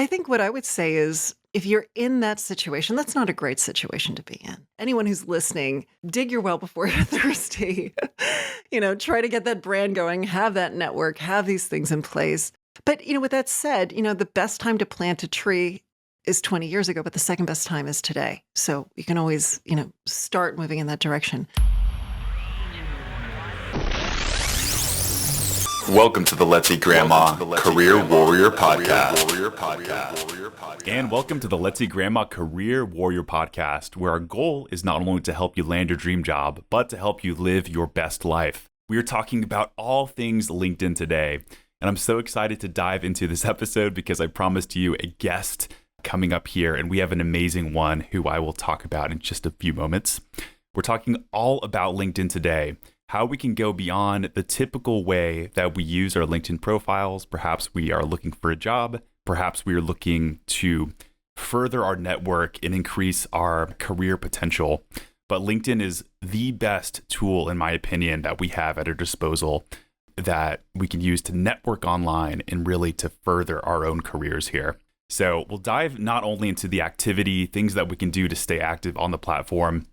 I think what I would say is if you're in that situation, that's not a great situation to be in. Anyone who's listening, dig your well before you're thirsty. Try to get that brand going, have that network, have these things in place. But, with that said, the best time to plant a tree is 20 years ago, but the second best time is today. So you can always, start moving in that direction. Welcome to the Let's Eat Grandma Career Warrior Podcast. And welcome to the Let's Eat Grandma Career Warrior Podcast, where our goal is not only to help you land your dream job, but to help you live your best life. We are talking about all things LinkedIn today, and I'm so excited to dive into this episode because I promised you a guest coming up here, and we have an amazing one who I will talk about in just a few moments. We're talking all about LinkedIn today, how we can go beyond the typical way that we use our LinkedIn profiles. Perhaps we are looking for a job. Perhaps we are looking to further our network and increase our career potential. But LinkedIn is the best tool, in my opinion, that we have at our disposal that we can use to network online and really to further our own careers here. So we'll dive not only into the activity, things that we can do to stay active on the platform,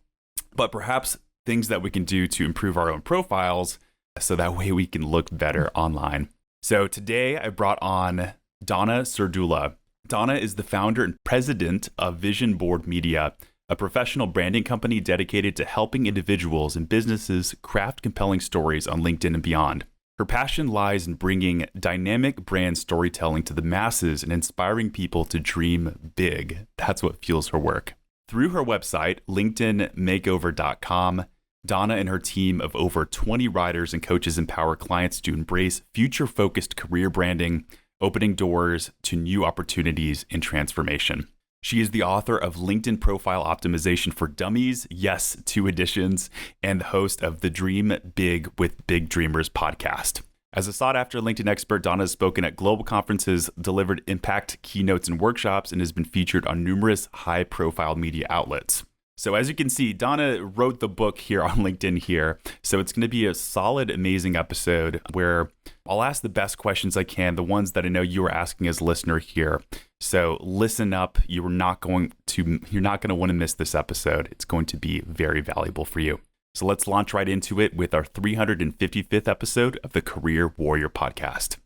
but perhaps things that we can do to improve our own profiles so that way we can look better online. So today I brought on Donna Serdula. Donna is the founder and president of Vision Board Media, a professional branding company dedicated to helping individuals and businesses craft compelling stories on LinkedIn and beyond. Her passion lies in bringing dynamic brand storytelling to the masses and inspiring people to dream big. That's what fuels her work. Through her website, LinkedInmakeover.com, Donna and her team of over 20 writers and coaches empower clients to embrace future-focused career branding, opening doors to new opportunities and transformation. She is the author of LinkedIn Profile Optimization for Dummies, yes, 2 editions, and the host of the Dream Big with Big Dreamers podcast. As a sought-after LinkedIn expert, Donna has spoken at global conferences, delivered impact keynotes and workshops, and has been featured on numerous high-profile media outlets. So as you can see, Donna wrote the book here on LinkedIn here. So it's going to be a solid, amazing episode where I'll ask the best questions I can, the ones that I know you are asking as a listener here. So listen up. You're not going to want to miss this episode. It's going to be very valuable for you. So let's launch right into it with our 355th episode of the Career Warrior Podcast.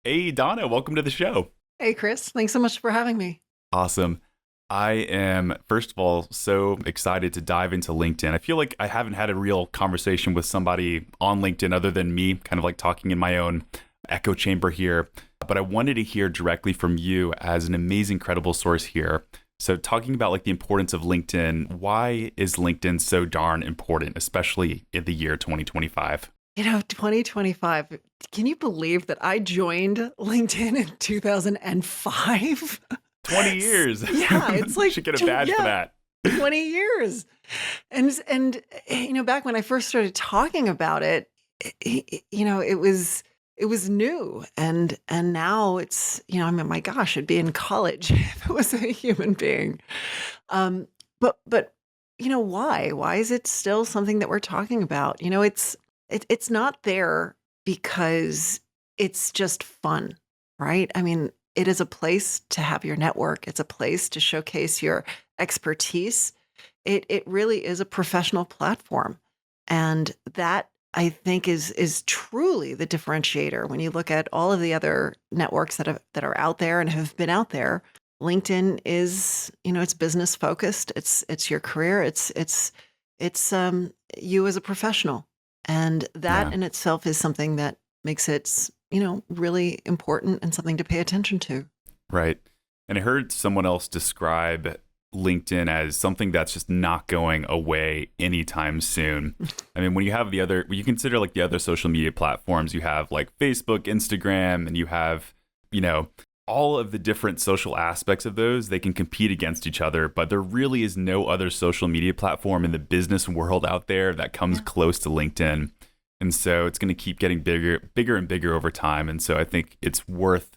Hey, Donna, welcome to the show. Hey, Chris. Thanks so much for having me. Awesome. I am, first of all, so excited to dive into LinkedIn. I feel like I haven't had a real conversation with somebody on LinkedIn other than me, kind of like talking in my own echo chamber here. But I wanted to hear directly from you as an amazing, credible source here. So talking about like the importance of LinkedIn, why is LinkedIn so darn important, especially in the year 2025? 2025, can you believe that I joined LinkedIn in 2005? 20 years. Yeah, it's like should get a badge for that. 20 years. And back when I first started talking about it, it was new. And now it's, my gosh, it'd be in college if it was a human being. But why? Why is it still something that we're talking about? It's not there because it's just fun, right? I mean, it is a place to have your network. It's a place to showcase your expertise. It really is a professional platform. And that, I think, is truly the differentiator. When you look at all of the other networks that are out there and have been out there, LinkedIn is, it's business focused. It's your career. It's you as a professional. And that in itself is something that makes it really important and something to pay attention to. Right. And I heard someone else describe LinkedIn as something that's just not going away anytime soon. I mean, when you consider like the other social media platforms, you have like Facebook, Instagram, and you have, all of the different social aspects of those, they can compete against each other, but there really is no other social media platform in the business world out there that comes close to LinkedIn. And so it's going to keep getting bigger and bigger over time. And so I think it's worth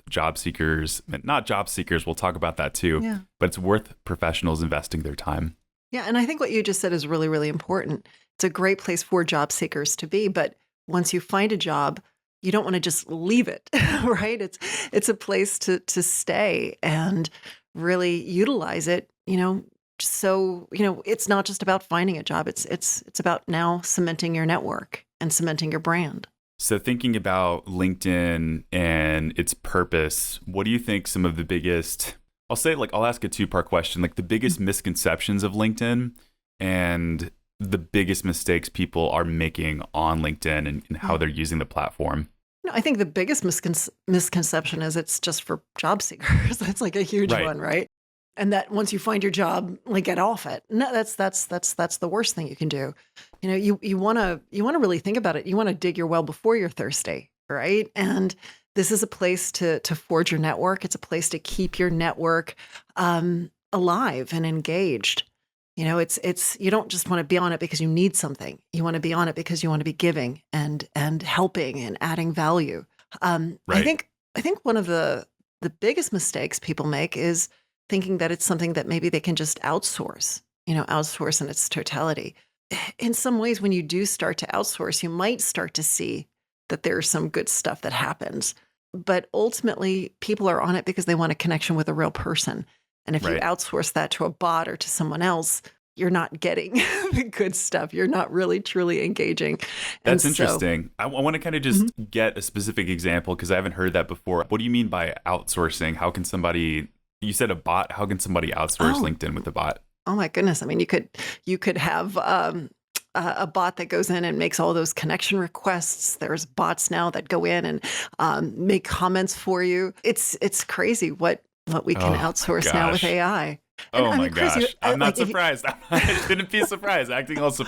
not job seekers, we'll talk about that too, but it's worth professionals investing their time. Yeah. And I think what you just said is really, really important. It's a great place for job seekers to be. But once you find a job, you don't want to just leave it, right? It's a place to stay and really utilize it, so, it's not just about finding a job. It's about now cementing your network and cementing your brand. So thinking about LinkedIn and its purpose, what do you think some of the biggest, I'll ask a two-part question, like the biggest misconceptions of LinkedIn and the biggest mistakes people are making on LinkedIn and how they're using the platform? I think the biggest misconception is it's just for job seekers. That's like a huge Right. one, right? And that once you find your job, like get off it. No, that's the worst thing you can do. You want to really think about it. You want to dig your well before you're thirsty, right? And this is a place to forge your network. It's a place to keep your network alive and engaged. It's you don't just want to be on it because you need something. You want to be on it because you want to be giving and helping and adding value. I Right. think one of the biggest mistakes people make is thinking that it's something that maybe they can just outsource in its totality. In some ways, when you do start to outsource, you might start to see that there's some good stuff that happens. But ultimately, people are on it because they want a connection with a real person. And if you Right. outsource that to a bot or to someone else, you're not getting the good stuff. You're not really truly engaging. And That's interesting. I want to kind of just Mhm. get a specific example because I haven't heard that before. What do you mean by outsourcing? How can somebody, you said a bot, how can somebody outsource Oh, LinkedIn with a bot? oh my goodness. I mean, you could have a bot that goes in and makes all those connection requests. There's bots now that go in and make comments for you. It's crazy what we can Oh my outsource now with gosh. AI. And Oh I my mean, crazy. gosh. I'm not Like if you, surprised. I shouldn't be surprised. Acting also,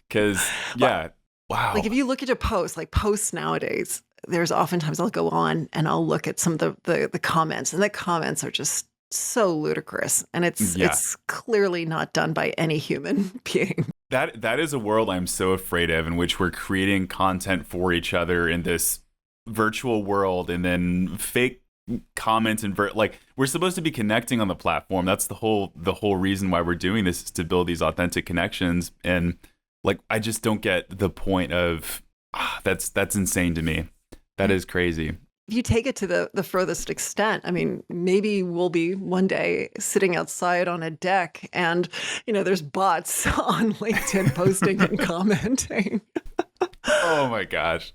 because, yeah. like Wow. if you look at a post, like posts nowadays, there's oftentimes I'll go on and I'll look at some of the comments, and the comments are just so ludicrous, and Yeah. it's clearly not done by any human being. That is a world I'm so afraid of, in which we're creating content for each other in this virtual world, and then fake comments and like we're supposed to be connecting on the platform. That's the whole reason why we're doing this, is to build these authentic connections. And like I just don't get the point of that's insane to me. That is crazy. If you take it to the furthest extent, I mean, maybe we'll be one day sitting outside on a deck and, there's bots on LinkedIn posting and commenting. Oh my gosh.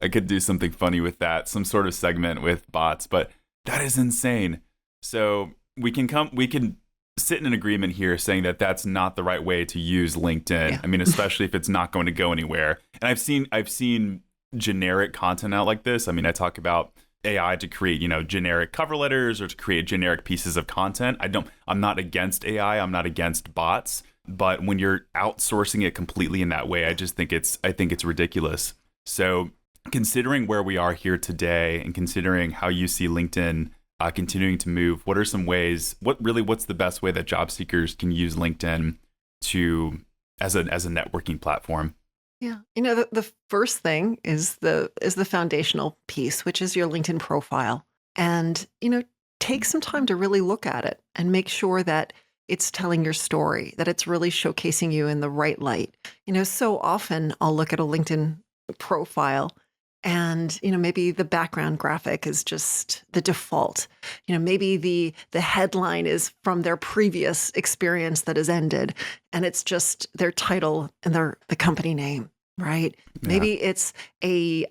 I could do something funny with that, some sort of segment with bots, but that is insane. So we can sit in an agreement here saying that that's not the right way to use LinkedIn. Yeah. I mean, especially if it's not going to go anywhere. And I've seen generic content out like this. I mean, I talk about AI to create, generic cover letters or to create generic pieces of content. I'm not against AI. I'm not against bots. But when you're outsourcing it completely in that way, I think it's ridiculous. So considering where we are here today and considering how you see LinkedIn continuing to move, what are some ways, what's the best way that job seekers can use LinkedIn as a networking platform? Yeah. The first thing is the foundational piece, which is your LinkedIn profile. And, take some time to really look at it and make sure that it's telling your story, that it's really showcasing you in the right light. So often I'll look at a LinkedIn profile and, maybe the background graphic is just the default. Maybe the headline is from their previous experience that has ended, and it's just their title and the company name, right? Yeah. Maybe it's a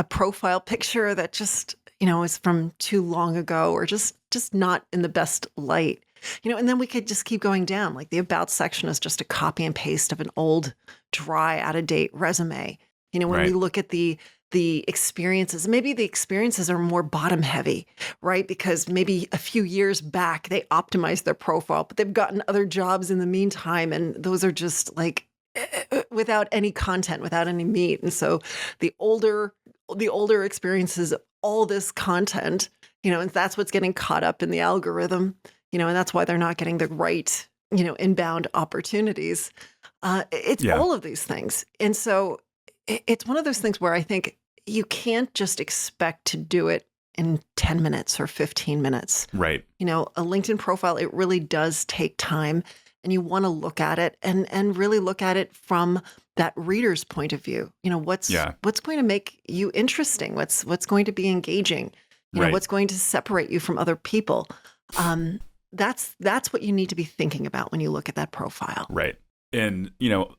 profile picture that just, is from too long ago or just not in the best light. And then we could just keep going down. Like the about section is just a copy and paste of an old, dry, out of date resume. When we Right. look at the experiences, maybe the experiences are more bottom heavy, right? Because maybe a few years back they optimized their profile, but they've gotten other jobs in the meantime, and those are just like without any content, without any meat. And so the older experiences, all this content, and that's what's getting caught up in the algorithm. And that's why they're not getting the right, inbound opportunities. It's Yeah. all of these things. And so it's one of those things where I think you can't just expect to do it in 10 minutes or 15 minutes. Right. A LinkedIn profile, it really does take time. and you want to look at it and really look at it from that reader's point of view. What's going to make you interesting? What's going to be engaging? Right. What's going to separate you from other people? That's what you need to be thinking about when you look at that profile. Right. And,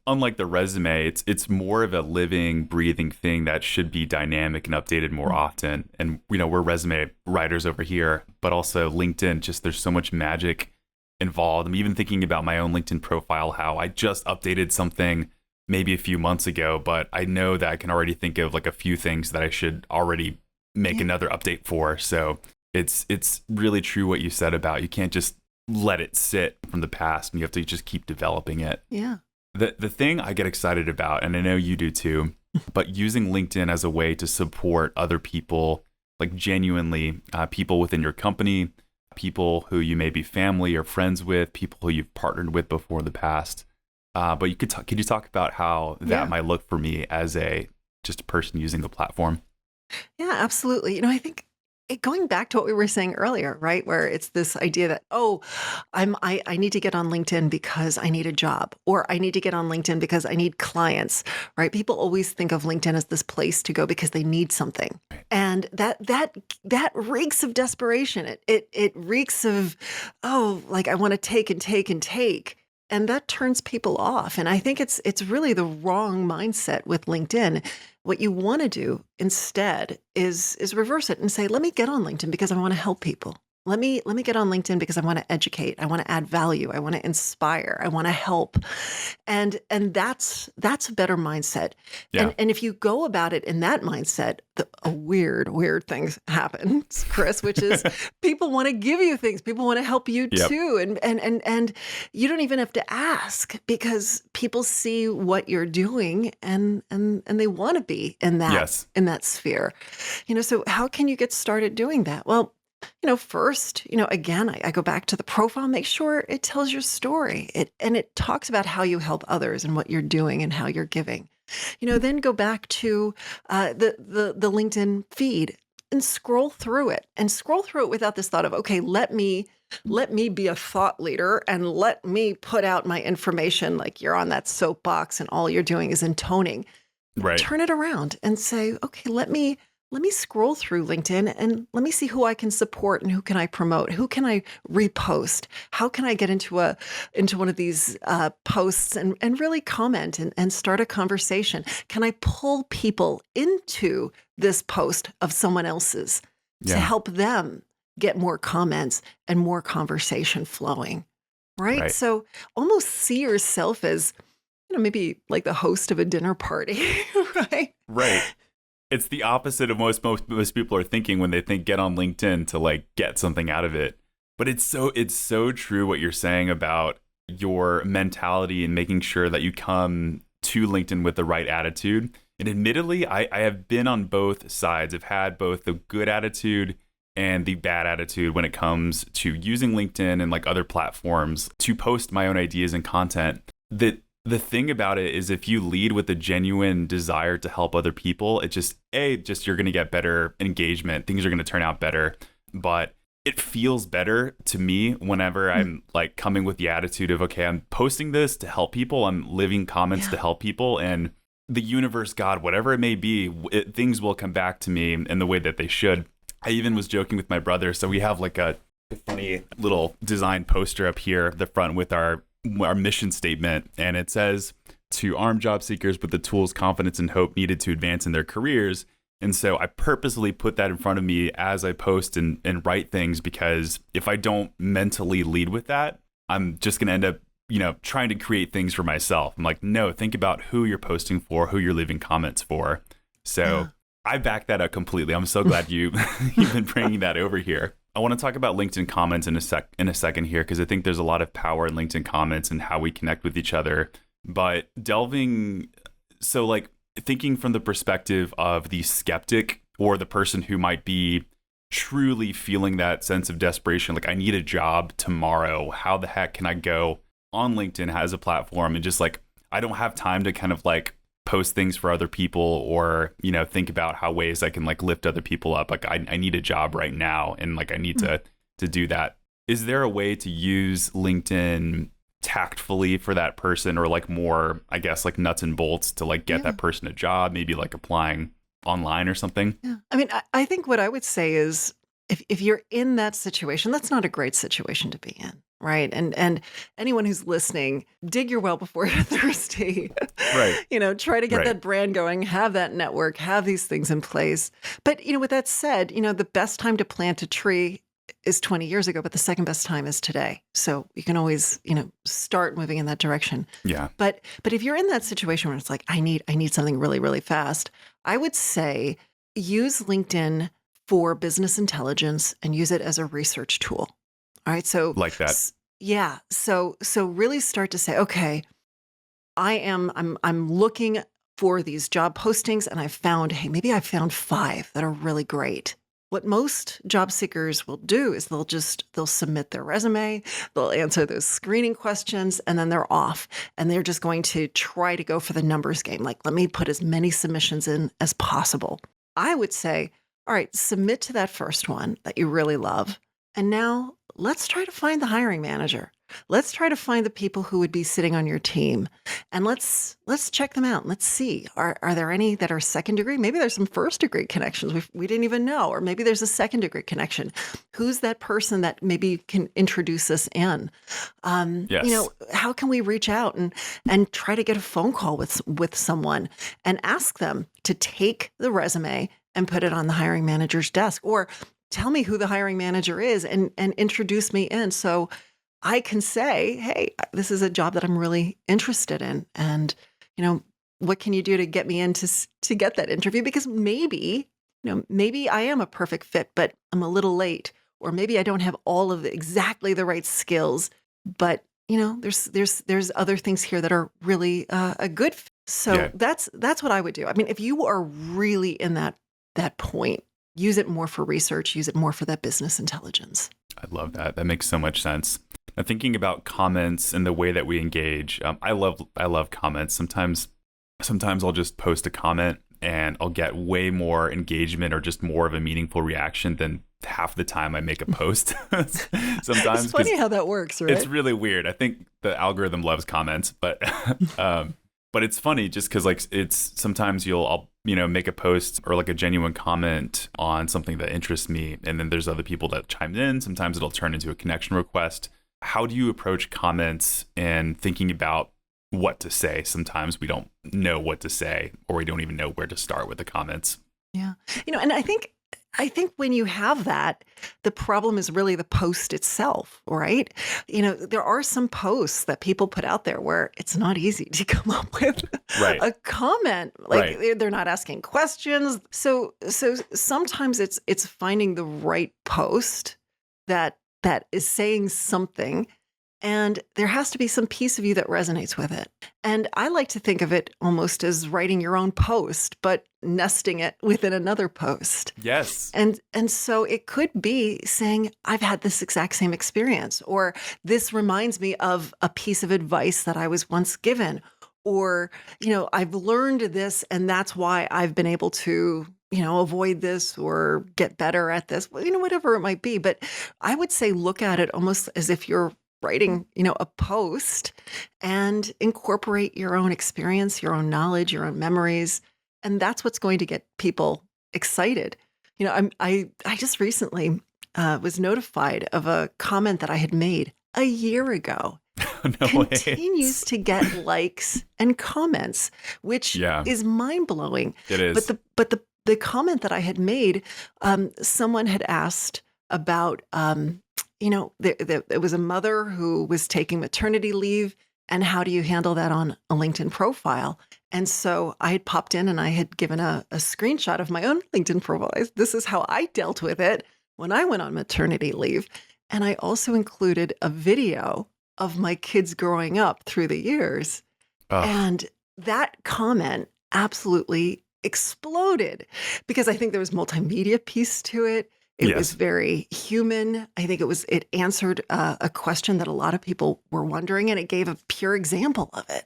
unlike the resume, it's more of a living, breathing thing that should be dynamic and updated more often. And, we're resume writers over here, but also LinkedIn, just there's so much magic involved. I'm even thinking about my own LinkedIn profile, how I just updated something maybe a few months ago, but I know that I can already think of like a few things that I should already make another update for. So it's really true what you said about you can't just let it sit from the past, and you have to just keep developing it. Yeah. The thing I get excited about, and I know you do too, but using LinkedIn as a way to support other people, like genuinely people within your company, people who you may be family or friends with, people who you've partnered with before in the past. But could you talk about how that might look for me as just a person using the platform? Yeah, absolutely. I think going back to what we were saying earlier, right? Where it's this idea that, I need to get on LinkedIn because I need a job, or I need to get on LinkedIn because I need clients, right? People always think of LinkedIn as this place to go because they need something. And that reeks of desperation. It reeks of, like I want to take and take and take. And that turns people off. And I think it's really the wrong mindset with LinkedIn. What you want to do instead is reverse it and say, let me get on LinkedIn because I want to help people. Let me get on LinkedIn because I want to educate. I want to add value. I want to inspire. I want to help. And that's a better mindset. Yeah. And if you go about it in that mindset, a weird things happen, Chris, which is people want to give you things. People want to help you too. And you don't even have to ask because people see what you're doing and they want to be in that sphere. So how can you get started doing that? Well, first, again, I go back to the profile, make sure it tells your story. It talks about how you help others and what you're doing and how you're giving. Then go back to the LinkedIn feed and scroll through it without this thought of, okay, let me be a thought leader and let me put out my information like you're on that soapbox and all you're doing is intoning. Right. Turn it around and say, okay, let me scroll through LinkedIn and let me see who I can support and who can I promote, who can I repost, how can I get into one of these posts and really comment and start a conversation. Can I pull people into this post of someone else's to help them get more comments and more conversation flowing, right? So almost see yourself as, maybe like the host of a dinner party, right? Right. It's the opposite of most people are thinking when they think get on LinkedIn to like get something out of it. But it's so true what you're saying about your mentality and making sure that you come to LinkedIn with the right attitude. And admittedly, I have been on both sides. I've had both the good attitude and the bad attitude when it comes to using LinkedIn and like other platforms to post my own ideas and content. The thing about it is if you lead with a genuine desire to help other people, it just you're going to get better engagement. Things are going to turn out better. But it feels better to me whenever I'm like coming with the attitude of, okay, I'm posting this to help people. I'm leaving comments to help people, and the universe, God, whatever it may be, things will come back to me in the way that they should. I even was joking with my brother. So we have like a funny little design poster up here at the front with our mission statement, and it says, to arm job seekers with the tools, confidence, and hope needed to advance in their careers. And so I purposely put that in front of me as I post and write things, because if I don't mentally lead with that, I'm just going to end up, trying to create things for myself. I'm like, no, think about who you're posting for, who you're leaving comments for. So I back that up completely. I'm so glad you've been bringing that over here. I want to talk about LinkedIn comments in a second here, because I think there's a lot of power in LinkedIn comments and how we connect with each other. But thinking from the perspective of the skeptic or the person who might be truly feeling that sense of desperation, like I need a job tomorrow. How the heck can I go on LinkedIn as a platform and just like, I don't have time to kind of like post things for other people or, think about how ways I can like lift other people up. Like I need a job right now. And like, I need to do that. Is there a way to use LinkedIn tactfully for that person, or like more, I guess, like nuts and bolts to like get that person a job, maybe like applying online or something? Yeah. I mean, I think what I would say is if you're in that situation, that's not a great situation to be in. Right. And anyone who's listening, dig your well before you're thirsty. Right. Try to get Right. that brand going, have that network, have these things in place. But, with that said, the best time to plant a tree is 20 years ago, but the second best time is today. So you can always, start moving in that direction. Yeah. But if you're in that situation where it's like, I need something really, really fast, I would say use LinkedIn for business intelligence and use it as a research tool. All right. So Like that. yeah. So really start to say, okay, I'm looking for these job postings and maybe I found 5 that are really great. What most job seekers will do is they'll submit their resume, they'll answer those screening questions, and then they're off. And they're just going to try to go for the numbers game. Like, let me put as many submissions in as possible. I would say, all right, submit to that first one that you really love. And now let's try to find the hiring manager. Let's try to find the people who would be sitting on your team, and let's check them out. Let's see, are there any that are second degree? Maybe there's some first degree connections we didn't even know, or maybe there's a second degree connection. Who's that person that maybe can introduce us in? Yes. How can we reach out and try to get a phone call with someone and ask them to take the resume and put it on the hiring manager's desk, or tell me who the hiring manager is and introduce me in, so I can say, hey, this is a job that I'm really interested in. And, what can you do to get me in to get that interview? Because maybe I am a perfect fit, but I'm a little late. Or maybe I don't have all of exactly the right skills, but, there's other things here that are really a good fit. So Yeah. that's what I would do. I mean, if you are really in that point, use it more for research, use it more for that business intelligence. I love that. That makes so much sense. Now, thinking about comments and the way that we engage, I love comments. Sometimes I'll just post a comment and I'll get way more engagement or just more of a meaningful reaction than half the time I make a post. Sometimes It's funny how that works, right? it's really weird. I think the algorithm loves comments, but but it's funny just because like sometimes I'll make a post or like a genuine comment on something that interests me, and then there's other people that chimed in. Sometimes it'll turn into a connection request. How do you approach comments and thinking about what to say? Sometimes we don't know what to say, or we don't even know where to start with the comments. Yeah. And I think when you have that, the problem is really the post itself, right? There are some posts that people put out there where it's not easy to come up with Right. a comment. Like Right. they're not asking questions. So sometimes it's finding the right post that is saying something, and there has to be some piece of you that resonates with it. And I like to think of it almost as writing your own post, but nesting it within another post. Yes. And so it could be saying, I've had this exact same experience, or this reminds me of a piece of advice that I was once given, or, I've learned this and that's why I've been able to, avoid this or get better at this, whatever it might be. But I would say look at it almost as if you're writing, a post, and incorporate your own experience, your own knowledge, your own memories. And that's what's going to get people excited. I just recently was notified of a comment that I had made a year ago. No way. Continues to get likes and comments, which Yeah. is mind blowing. It is. But the comment that I had made, someone had asked about, it was a mother who was taking maternity leave, and how do you handle that on a LinkedIn profile? And so I had popped in and I had given a screenshot of my own LinkedIn profile. This is how I dealt with it when I went on maternity leave. And I also included a video of my kids growing up through the years. Ugh. And that comment absolutely exploded because I think there was multimedia piece to it. It Yes. was very human. I think it answered a question that a lot of people were wondering, and it gave a pure example of it.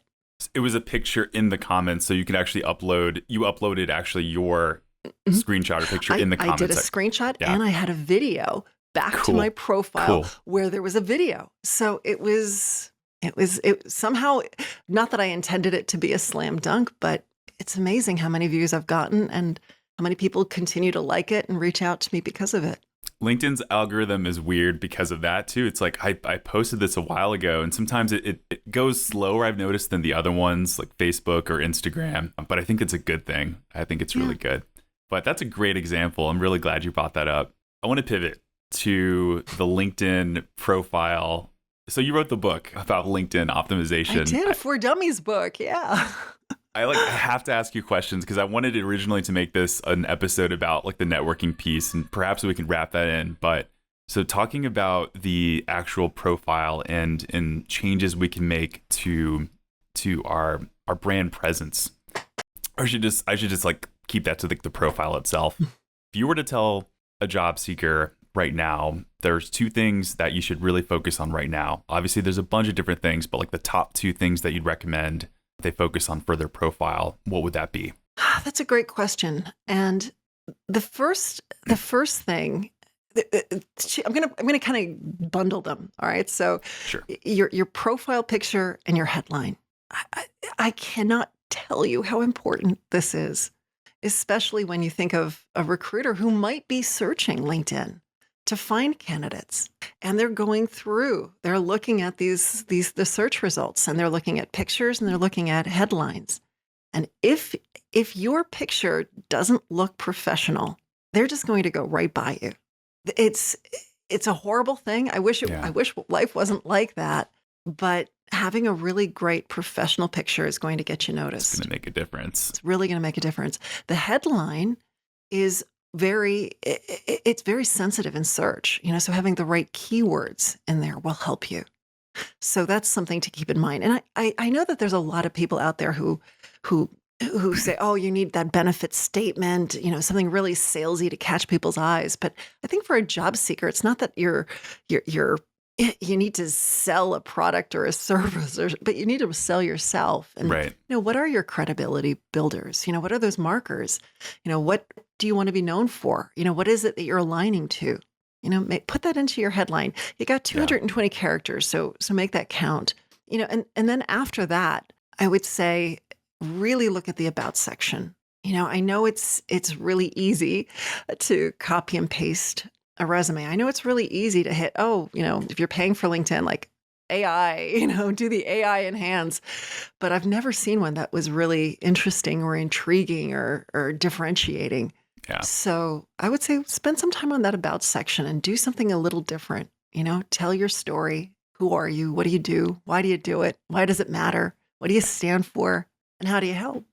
It was a picture in the comments, so you could actually uploaded actually your screenshot or picture in the I comments. did a screenshot Yeah. and I had a video back to Cool. my profile Cool. where there was a video. So it was It somehow, not that I intended it to be a slam dunk, but it's amazing how many views I've gotten and how many people continue to like it and reach out to me because of it. LinkedIn's algorithm is weird because of that too. It's like I posted this a while ago, and sometimes it goes slower, I've noticed, than the other ones like Facebook or Instagram. But I think it's a good thing. I think it's really good. But that's a great example. I'm really glad you brought that up. I want to pivot to the LinkedIn profile. So you wrote the book about LinkedIn optimization. I did a For Dummies book. Yeah. I have to ask you questions because I wanted originally to make this an episode about like the networking piece, and perhaps we can wrap that in. But so talking about the actual profile and changes we can make to our brand presence, or I should just like keep that to the profile itself. If you were to tell a job seeker right now, there's two things that you should really focus on right now. Obviously, there's a bunch of different things, but like the top two things that you'd recommend they focus on for their profile, what would that be? That's a great question. And the first thing, I'm gonna kind of bundle them. All right. So Sure. Your profile picture and your headline. I cannot tell you how important this is, especially when you think of a recruiter who might be searching LinkedIn to find candidates, and they're looking at the search results, and they're looking at pictures, and they're looking at headlines. And if your picture doesn't look professional, they're just going to go right by you. It's a horrible thing. I wish life wasn't like that, but having a really great professional picture is going to get you noticed. It's going to make a difference. It's really going to make a difference. The headline is it's very sensitive in search, so having the right keywords in there will help you. So that's something to keep in mind. And I know that there's a lot of people out there who say, oh, you need that benefit statement, something really salesy to catch people's eyes. But I think for a job seeker, it's not that you need to sell a product or a service, but you need to sell yourself. And right. What are your credibility builders? What are those markers? What do you want to be known for? What is it that you're aligning to? Put that into your headline. You got 220 characters, so make that count. And then after that, I would say really look at the about section. I know it's really easy to copy and paste a resume. I know it's really easy to hit, if you're paying for LinkedIn, like AI, do the AI enhance. But I've never seen one that was really interesting or intriguing or differentiating. Yeah. So I would say spend some time on that about section and do something a little different. Tell your story. Who are you? What do you do? Why do you do it? Why does it matter? What do you stand for? And how do you help?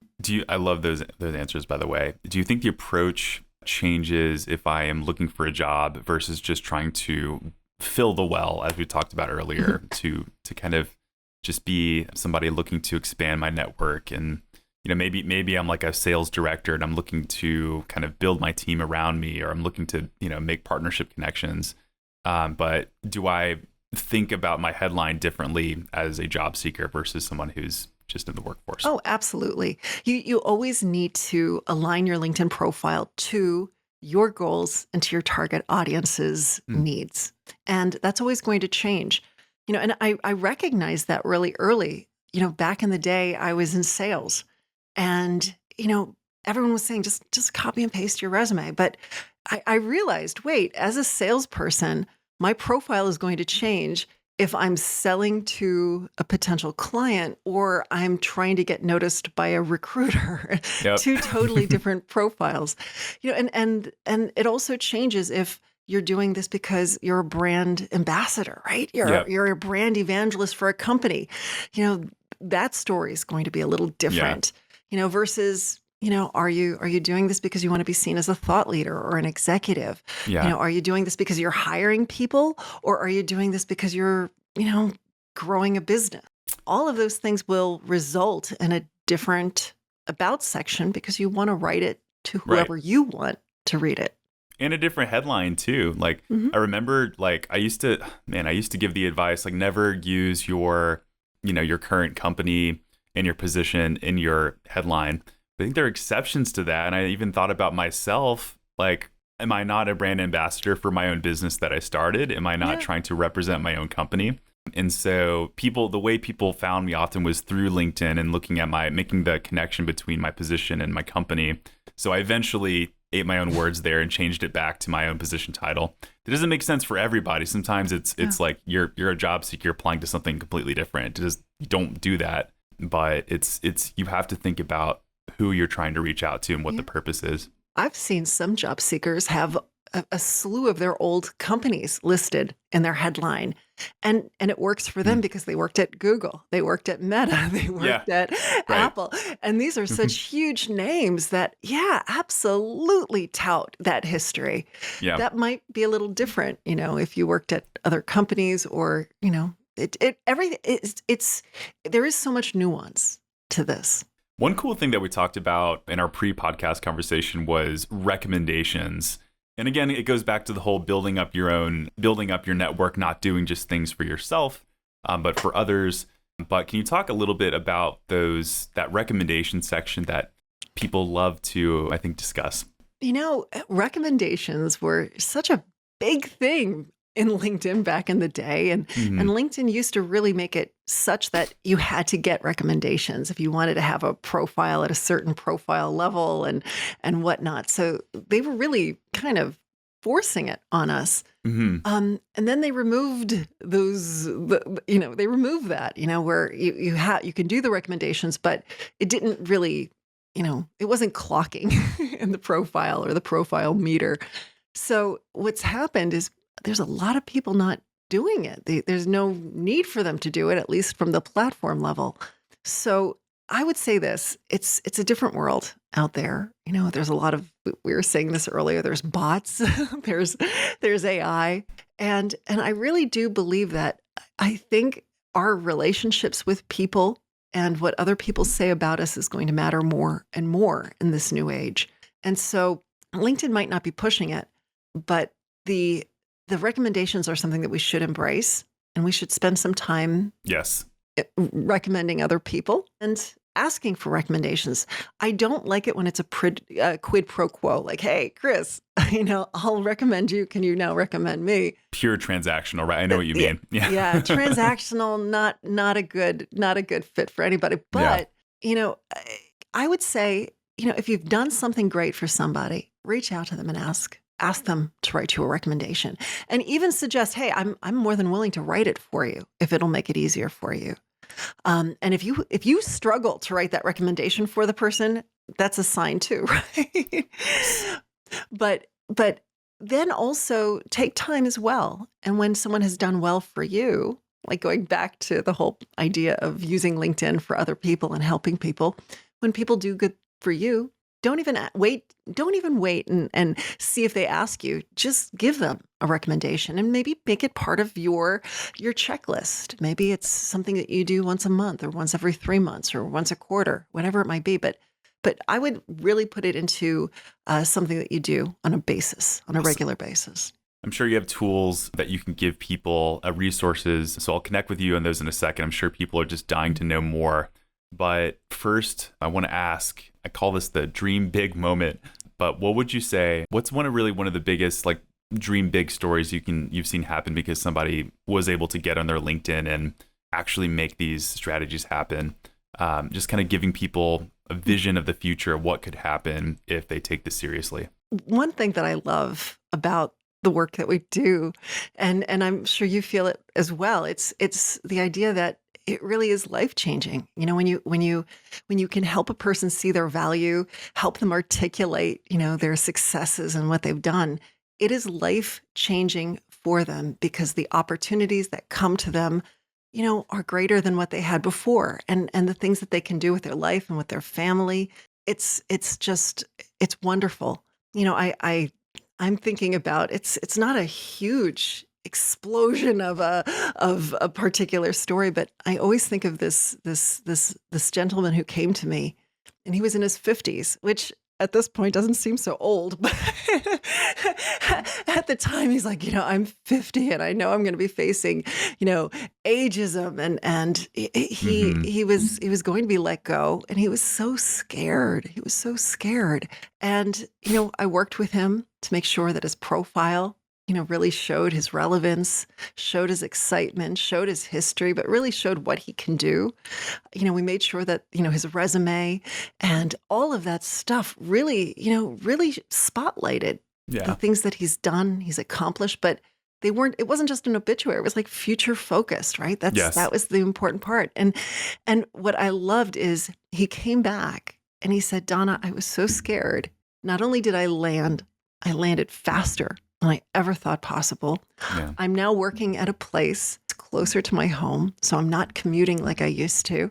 I love those answers, by the way. Do you think the approach changes if I am looking for a job versus just trying to fill the well, as we talked about earlier, to kind of just be somebody looking to expand my network? And maybe I'm like a sales director and I'm looking to kind of build my team around me, or I'm looking to make partnership connections. But do I think about my headline differently as a job seeker versus someone who's just in the workforce? Oh, absolutely. You always need to align your LinkedIn profile to your goals and to your target audience's needs. And that's always going to change. And I recognized that really early. Back in the day, I was in sales, and, everyone was saying, just copy and paste your resume. But I realized, wait, as a salesperson, my profile is going to change if I'm selling to a potential client or I'm trying to get noticed by a recruiter. Yep. Two totally different profiles. And it also changes if you're doing this because you're a brand ambassador, right? You're a brand evangelist for a company. That story is going to be a little different. Versus, are you doing this because you want to be seen as a thought leader or an executive? Yeah. Are you doing this because you're hiring people, or are you doing this because you're, growing a business? All of those things will result in a different about section because you want to write it to whoever you want to read it. And a different headline too. Like I remember, I used to give the advice, like never use your current company and your position in your headline. I think there are exceptions to that. And I even thought about myself, like, am I not a brand ambassador for my own business that I started? Am I not trying to represent my own company? And so the way people found me often was through LinkedIn and looking at making the connection between my position and my company. So I eventually ate my own words there and changed it back to my own position title. It doesn't make sense for everybody. Sometimes it's like you're a job seeker applying to something completely different. You don't do that, but it's you have to think about who you're trying to reach out to and what the purpose is. I've seen some job seekers have a slew of their old companies listed in their headline. And it works for them because they worked at Google, they worked at Meta, they worked at Apple. And these are such huge names that, absolutely tout that history. Yeah. That might be a little different, if you worked at other companies or, there is so much nuance to this. One cool thing that we talked about in our pre-podcast conversation was recommendations. And again, it goes back to the whole building up your network, not doing just things for yourself, but for others. But can you talk a little bit about that recommendation section that people love to, I think, discuss? Recommendations were such a big thing in LinkedIn back in the day. And LinkedIn used to really make it such that you had to get recommendations if you wanted to have a profile at a certain profile level and whatnot. So they were really kind of forcing it on us. And then they removed they removed that, where you can do the recommendations, but it didn't really, it wasn't clocking in the profile or the profile meter. So what's happened is there's a lot of people not doing it. There's no need for them to do it, at least from the platform level. So I would say this, it's a different world out there. There's a lot of, we were saying this earlier, there's bots, there's AI. And I really do believe that I think our relationships with people and what other people say about us is going to matter more and more in this new age. And so LinkedIn might not be pushing it, but the recommendations are something that we should embrace, and we should spend some time recommending other people and asking for recommendations. I don't like it when it's a quid pro quo, like, hey, Chris, I'll recommend you. Can you now recommend me? Pure transactional, right? I know what you mean. Yeah, transactional, not a good fit for anybody. But, I would say, if you've done something great for somebody, reach out to them and ask them to write you a recommendation, and even suggest, hey, I'm more than willing to write it for you if it'll make it easier for you. And if you struggle to write that recommendation for the person, that's a sign too, right? But then also take time as well. And when someone has done well for you, like going back to the whole idea of using LinkedIn for other people and helping people, when people do good for you, don't even wait and see if they ask you. Just give them a recommendation and maybe make it part of your checklist. Maybe it's something that you do once a month or once every 3 months or once a quarter, whatever it might be. But I would really put it into something that you do on a regular basis. I'm sure you have tools that you can give people, resources. So I'll connect with you on those in a second. I'm sure people are just dying to know more. But first, I want to ask, I call this the dream big moment, but what would you say, what's one of the biggest like dream big stories you've seen happen because somebody was able to get on their LinkedIn and actually make these strategies happen? Just kind of giving people a vision of the future of what could happen if they take this seriously. One thing that I love about the work that we do, and I'm sure you feel it as well, it's the idea that it really is life-changing. When you can help a person see their value, help them articulate, their successes and what they've done, it is life-changing for them because the opportunities that come to them, are greater than what they had before. And the things that they can do with their life and with their family, it's wonderful. I'm thinking about, it's not a huge explosion of a particular story, but I always think of this gentleman who came to me, and he was in his 50s, which at this point doesn't seem so old, but at the time he's like, I'm 50 and I know I'm going to be facing, ageism, and he was going to be let go, and he was so scared. And I worked with him to make sure that his profile really showed his relevance, showed his excitement, showed his history, but really showed what he can do. We made sure that, his resume and all of that stuff really spotlighted the Yeah. things that he's done, he's accomplished, but it wasn't just an obituary. It was like future focused, right? Yes. That was the important part. And what I loved is he came back and he said, Donna, I was so scared. Not only did I landed faster than I ever thought possible. Yeah. I'm now working at a place closer to my home, so I'm not commuting like I used to.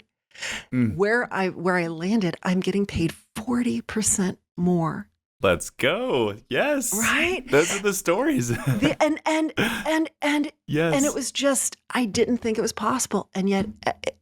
Mm. Where I landed, I'm getting paid 40% more. Let's go. Yes. Right? Those are the stories. And Yes. and it was just, I didn't think it was possible, and yet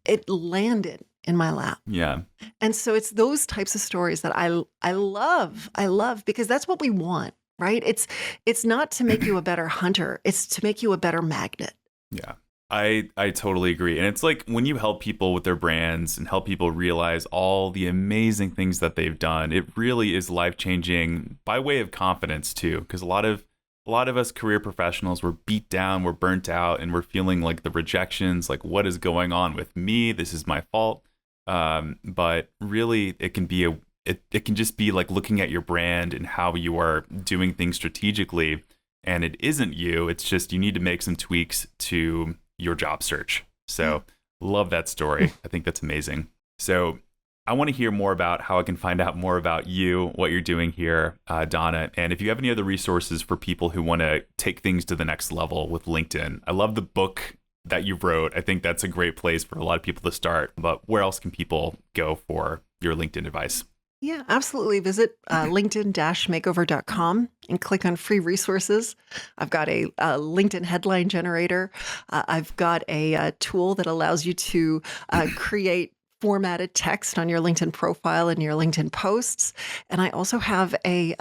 it landed in my lap. Yeah. And so it's those types of stories that I love. I love because that's what we want, right? It's not to make you a better hunter, it's to make you a better magnet. Yeah. I totally agree. And it's like when you help people with their brands and help people realize all the amazing things that they've done, it really is life-changing by way of confidence too. Because a lot of us career professionals, we're beat down, we're burnt out, and we're feeling like the rejections, like what is going on with me? This is my fault. But really it can be it can just be like looking at your brand and how you are doing things strategically. And it isn't you. It's just you need to make some tweaks to your job search. So love that story. I think that's amazing. So I want to hear more about how I can find out more about you, what you're doing here, Donna. And if you have any other resources for people who want to take things to the next level with LinkedIn. I love the book that you wrote. I think that's a great place for a lot of people to start. But where else can people go for your LinkedIn advice? Yeah, absolutely. Visit linkedin-makeover.com and click on free resources. I've got a LinkedIn headline generator. I've got a tool that allows you to create formatted text on your LinkedIn profile and your LinkedIn posts. And I also have a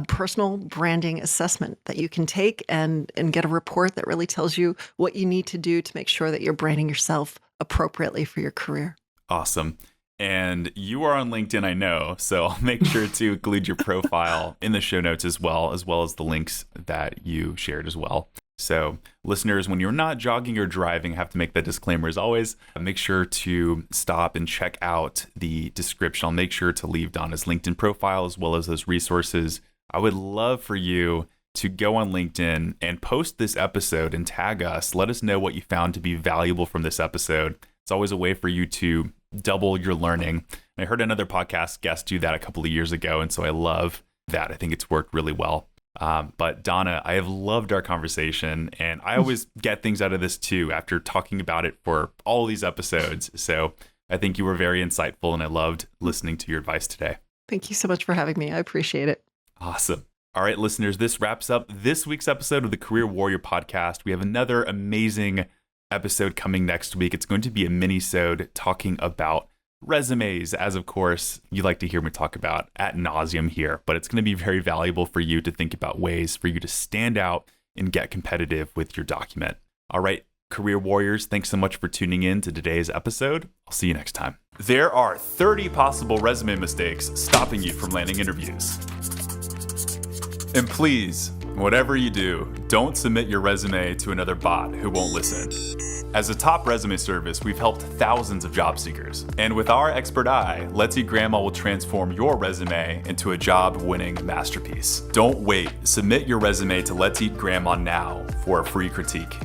personal branding assessment that you can take and get a report that really tells you what you need to do to make sure that you're branding yourself appropriately for your career. Awesome. And you are on LinkedIn, I know, so I'll make sure to include your profile in the show notes as well as the links that you shared as well. So listeners, when you're not jogging or driving, I have to make that disclaimer as always. Make sure to stop and check out the description. I'll make sure to leave Donna's LinkedIn profile as well as those resources. I would love for you to go on LinkedIn and post this episode and tag us. Let us know what you found to be valuable from this episode. It's always a way for you to double your learning. And I heard another podcast guest do that a couple of years ago, and so I love that. I think it's worked really well. But Donna, I have loved our conversation, and I always get things out of this too after talking about it for all these episodes. So I think you were very insightful, and I loved listening to your advice today. Thank you so much for having me. I appreciate it. Awesome. All right, listeners, this wraps up this week's episode of the Career Warrior Podcast. We have another amazing episode coming next week. It's going to be a mini-sode talking about resumes, as of course you like to hear me talk about ad nauseum here, but it's going to be very valuable for you to think about ways for you to stand out and get competitive with your document. All right, Career Warriors, thanks so much for tuning in to today's episode. I'll see you next time. There are 30 possible resume mistakes stopping you from landing interviews. And please, whatever you do, don't submit your resume to another bot who won't listen. As a top resume service, we've helped thousands of job seekers. And with our expert eye, Let's Eat Grandma will transform your resume into a job-winning masterpiece. Don't wait. Submit your resume to Let's Eat Grandma now for a free critique.